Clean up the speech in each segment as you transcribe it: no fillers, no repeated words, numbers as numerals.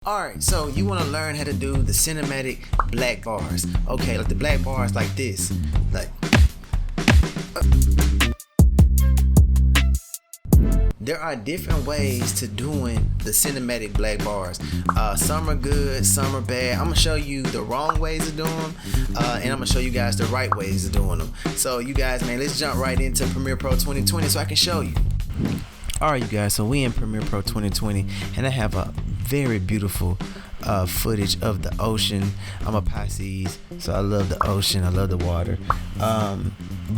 Alright, so you want to learn how to do the cinematic black bars. Okay, like the black bars like this. Like there are different ways to doing the cinematic black bars. Some are good, some are bad. I'm gonna show you the wrong ways of doing them, and I'm gonna show you guys the right ways of doing them. So you guys, man, let's jump right into Premiere Pro 2020 so I can show you. Alright, you guys, so we in Premiere Pro 2020, and I have a very beautiful footage of the ocean. I'm a Pisces, so I love the ocean, I love the water.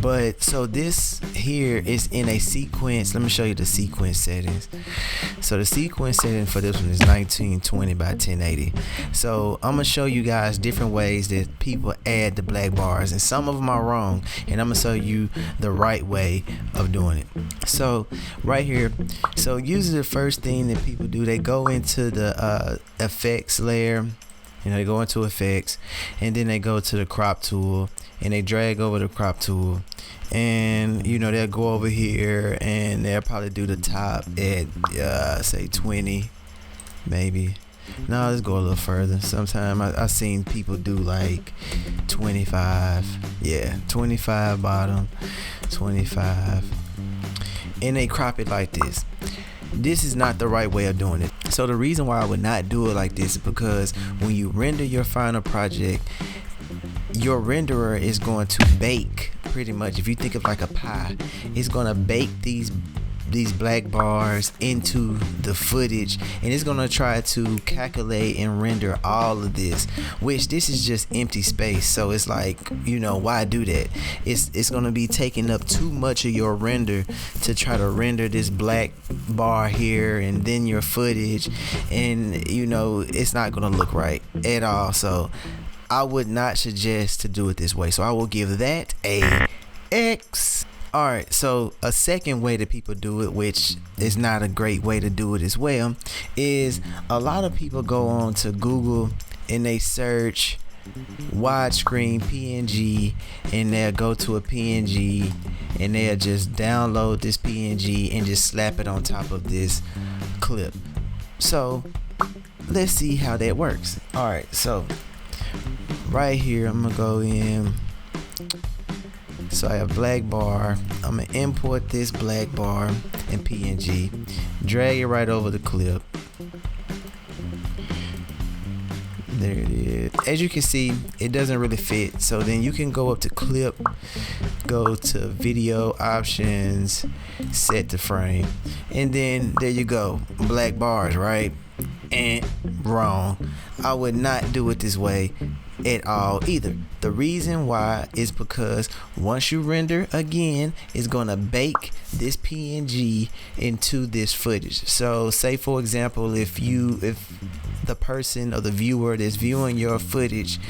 But so this here is in a sequence. Let me show you the sequence settings. So the sequence setting for this one is 1920 by 1080. So I'm gonna show you guys different ways that people add the black bars, and some of them are wrong, and I'm gonna show you the right way of doing it. So right here, so usually the first thing that people do, they go into the effects layer. They go into effects, and then they go to the crop tool, and they drag over the crop tool, and they'll go over here, and they'll probably do the top at say 20, maybe. No, let's go a little further. Sometimes I've seen people do like 25. Yeah, 25 bottom, 25, and they crop it like this. This is not the right way of doing it. So the reason why I would not do it like this is because when you render your final project, your renderer is going to bake, pretty much, if you think of like a pie, it's going to bake these black bars into the footage, and it's going to try to calculate and render all of this, which this is just empty space. So it's like, why do that? It's going to be taking up too much of your render to try to render this black bar here and then your footage, and it's not going to look right at all. So I would not suggest to do it this way. So I will give that a X. Alright, so a second way that people do it, which is not a great way to do it as well, is a lot of people go on to Google and they search widescreen PNG, and they'll go to a PNG and they'll just download this PNG and just slap it on top of this clip. So let's see how that works. Alright, so right here I'm gonna go in. So I have black bar. I'm gonna import this black bar in PNG, drag it right over the clip. There it is. As you can see, it doesn't really fit. So then you can go up to clip, go to video options, set the frame, and then there you go, black bars, right? And wrong. I would not do it this way at all either. The reason why is because once you render again, it's gonna bake this PNG into this footage. So say for example, if the person or the viewer that's viewing your footage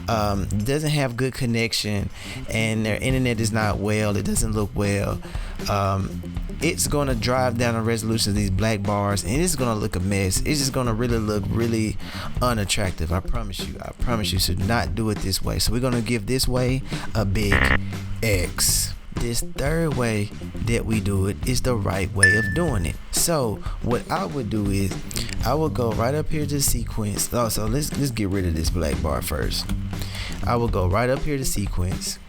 doesn't have good connection and their internet is not well, it doesn't look well, it's gonna drive down the resolution of these black bars, and it's gonna look a mess. It's just gonna really look really unattractive. I promise you. So not do it this way. So we're gonna give this way a big X. This third way that we do it is the right way of doing it. So what I would do is I would go right up here to sequence. Oh, so let's get rid of this black bar first. I will go right up here to sequence.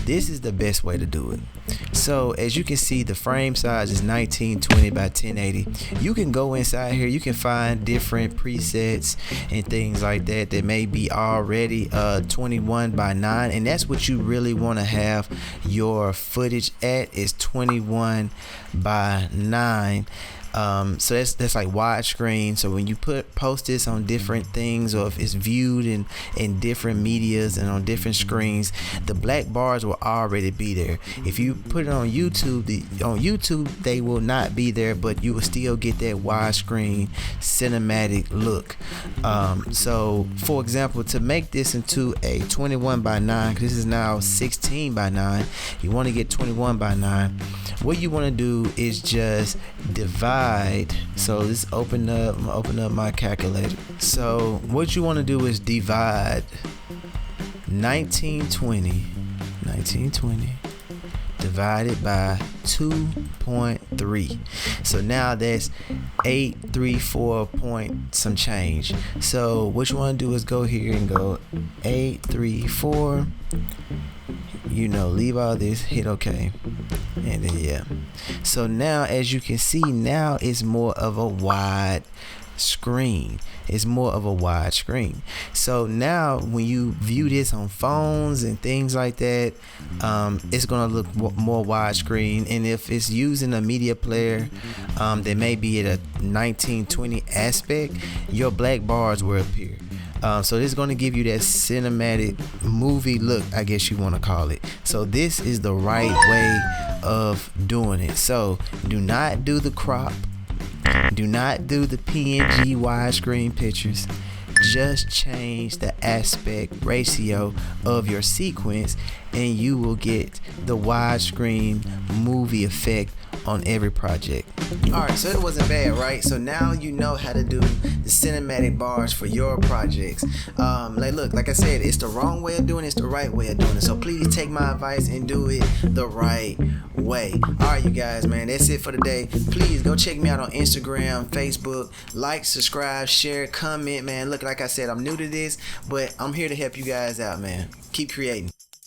This is the best way to do it. So as you can see, the frame size is 1920 by 1080. You can go inside here, you can find different presets and things like that that may be already 21 by 9, and that's what you really want to have your footage at, is 21 by 9. So that's like widescreen. So when you post this on different things, or if it's viewed in different medias and on different screens, the black bars will already be there. If you put it on YouTube, they will not be there, but you will still get that widescreen cinematic look. So for example, to make this into a 21 by 9, because this is now 16 by 9, you want to get 21 by 9. What you want to do is just divide. So let's open up my calculator. So what you want to do is divide 1920 divided by 2.3. So now that's 834 point some change. So what you want to do is go here and go 834. Leave all this, hit OK, and then yeah. So now, as you can see, now it's more of a wide screen. So now when you view this on phones and things like that, it's gonna look more widescreen. And if it's using a media player that may be at a 1920 aspect, your black bars will appear. So this is going to give you that cinematic movie look, I guess you want to call it. So this is the right way of doing it. So do not do the crop. Do not do the PNG widescreen pictures. Just change the aspect ratio of your sequence and you will get the widescreen movie effect on every project. Alright, so it wasn't bad, right? So now you know how to do the cinematic bars for your projects. Like I said, it's the wrong way of doing it, it's the right way of doing it. So please take my advice and do it the right way. Alright, you guys, man, that's it for today. Please go check me out on Instagram, Facebook. Like, subscribe, share, comment, man. Look, like I said, I'm new to this, but I'm here to help you guys out, man. Keep creating.